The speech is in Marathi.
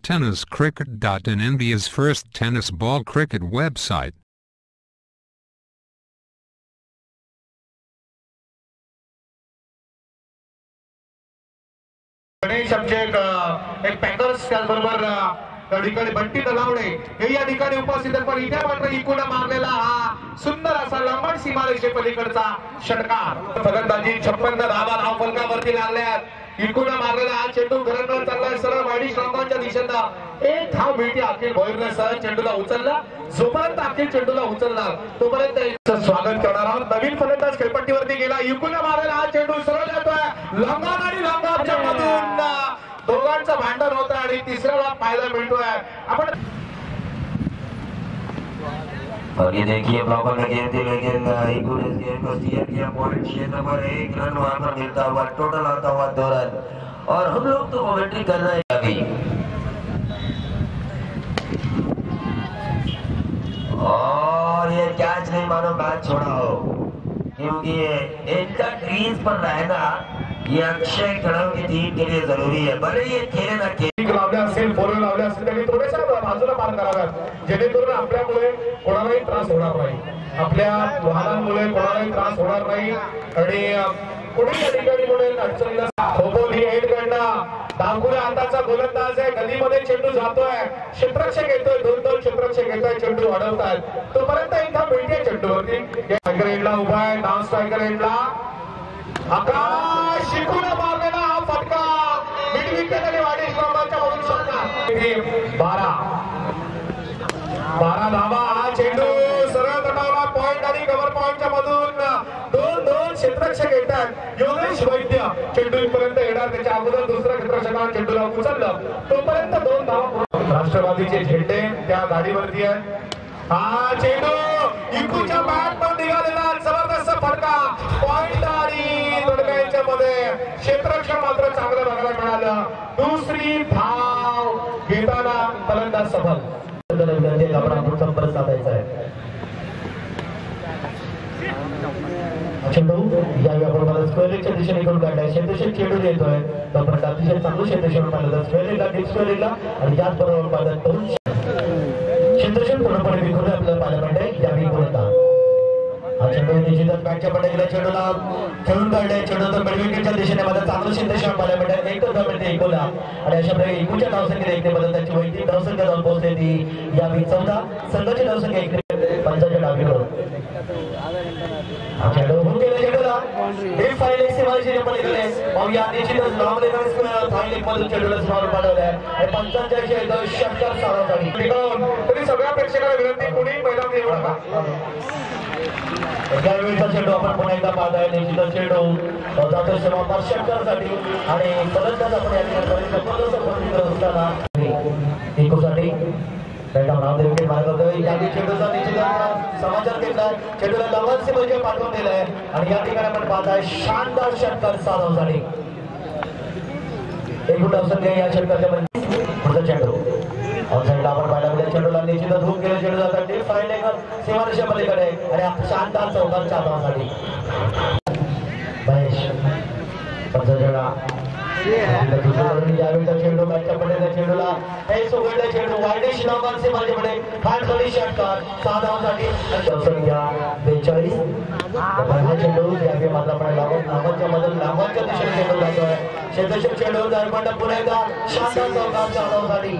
TennisCricket.in, India's first tennis ball cricket website. Ganesh आमचे एक पॅकर्स त्याचबरोबर त्या ठिकाणी बंटी तलावडे हे या ठिकाणी उपस्थित आहेत. पण इथे मात्र इकडून मारलेला हा सुंदर असा लांबट सीमारेषे पलीकडचा षटकार. फलंदाजी 56 धावा धाव फलकावरती लागल्यात. इकडून मारलेला हा चेंडू घराकडे चाललाय सरळ वाडी श्रावणाच्या दिशेनं. एक धाव मिळते अखिल भोईरने सरळ चेंडूला उचलला. जोपर्यंत अखिल चेंडूला उचलणार तोपर्यंत स्वागत करणार आहोत. नवीन फलंदाज खेळपट्टीवरती गेला. इकडून मारलेला हा चेंडू सरळ जातोय लंगान आणि लंगाच्या मधून. दोघांचं भांडण होतं आणि तिसऱ्याला फायदा मिळतोय. आपण और ये देखिए ब्लॉकर में गेंद थी लेकिन इस गेंद को स्टीयर किया पॉइंट क्षेत्र पर 1 रन वहां पर मिलता हुआ टोटल आता हुआ 2 रन. और हम लोग तो कमेंट्री कर रहे हैं अभी. और ये कैच नहीं मानो मैच छोड़ा हो, क्योंकि इनका क्रीज पर रहना ये अक्षय खड़ाव की टीम के लिए जरूरी है. भले ये खेले ना खेले लावले असेल फोर लावले असेल त्यांनी थोडेशा बाजूला पार कराव्यात जेणेकरून आपल्यामुळे कोणालाही त्रास होणार नाही. आपल्या वाहनांमुळे कोणालाही त्रास होणार नाही आणि कोणी या ठिकाणी म्हणून अडचणीला खोबोल ही एंड कडनं दांगुरे हाताचा गोलंदाज आहे. गलीमध्ये चेंडू जातोय. क्षेत्ररक्षक येतोय. 2-2 क्षेत्ररक्षक येतोय. चेंडू अडवतायत. तोपर्यंत एकदा मिळते चेंडूवरती. स्ट्रायकर एंडला उभा आहे. डाऊन स्ट्रायकर एंडला आकाश शिकून मारलेला हा फटका मिड विकेट आणि वाडी श्रावणाच्या मधून षटकार. 12 धावा हा चेंडू सरळ तटावला. पॉइंट आणि कव्हर पॉइंटच्या मधून 2-2 क्षेत्ररक्षक येतात. योगेश वैद्य चेंडू इथपर्यंत येणार. त्याच्या अगोदर दुसऱ्या क्षेत्ररक्षकाने चेंडूला उचललं. तोपर्यंत 2 धावा. राष्ट्रवादीचे झेंडे त्या गाडीवरती आहेत. हा चेंडू इकूच्या बॅट पण निघालेला जबरदस्त फटका. पॉइंट आणि तडकाईच्या मध्ये क्षेत्ररक्षण मात्र चांगलं बघायला मिळालं. दुसरी धाव घेताना फलंदाज सफल. आपण संपर्क साधायचा आहे. चेंडू यावेळी आपण मला स्क्वेअरच्या दिशेने करून काढलाय. क्षेत्ररक्षक चेंडू येतोय. तोपर्यंत अतिशय चांगलं क्षेत्ररक्षण पाहिलं स्क्वेअरला डिप स्क्वेअरला आणि त्याचबरोबर पाहिलं दोन क्षेत्ररक्षण पूर्णपणे विखुरले आपल्याला पाहायला मिळते. यावेळी बोलता हा चेंडू निश्चितच बॅटच्या पट्ट्याला चेंडूला खेळून काढले. चेंडू तर मिडविकेटच्या दिशेने मला चांगलं क्षेत्ररक्षण पाहायला मिळतं. एकच धाव मिळते इकोला आणि अशा प्रकारे इकूच्या धावसंख्येने एकने बदल त्याची वैयक्तिक धावसंख्या जाऊन पोहोचते ती यावेळी 14. संघाची धावसंख्या एकने 5च्या डावीकडून. चेंडू होऊन गेला. चेंडूला हे फाईल सीमारेषेच्या पलीकडे पाहूया. निश्चितच लॉंग लेग फाईल एक मधून चेंडूला स्मार पाठवलाय आणि 55 षटकार सारासाठी तरी सगळ्या प्रेक्षकांना विनंती कोणी मैदान येऊ नका. त्यावेळीचा चेंडू आपण पुन्हा एकदा पाहताय. निश्चितच चेंडू जातोय समाप्त षटकारसाठी आणि फलंदाज आपण या ठिकाणी जबरदस्त प्रतिक्रिया असताना इकोसाठी विकेट मारत होतोय. यावेळी चेंडूचा निश्चितच समाचार घेतलाय. चेंडूला लवण सीमेवर पाठवून दिलाय आणि या ठिकाणी आपण पाहताय शानदार षटकार साधवसाठी. एक गुड अवसर या षटकाच्या पुढचा चेंडू साईडला आपण पाहायला मिळेल. चेंडूला निश्चितच होऊन गेले. चेंडू जातात फाईल सीमारेषा पलीकडे आणि शानदार चौकांच्या धावासाठी महेश पंचजडा यावेळीचा चेंडू बॅटच्या पडलेल्या चेंडूला हे सोडलेला चेंडू वाईडिश लॉंग सीमारेषेकडे फाईनली षटकार 6 धावांसाठी. 42 हा चेंडू यावेळी मात्र आपण लांबच्या मधून लांबच्या दिशेने चेंडू जातोय. क्षेत्ररक्षक चेंडू दरम्यान पुन्हा एकदा शानदार चौकार 4 धावांसाठी.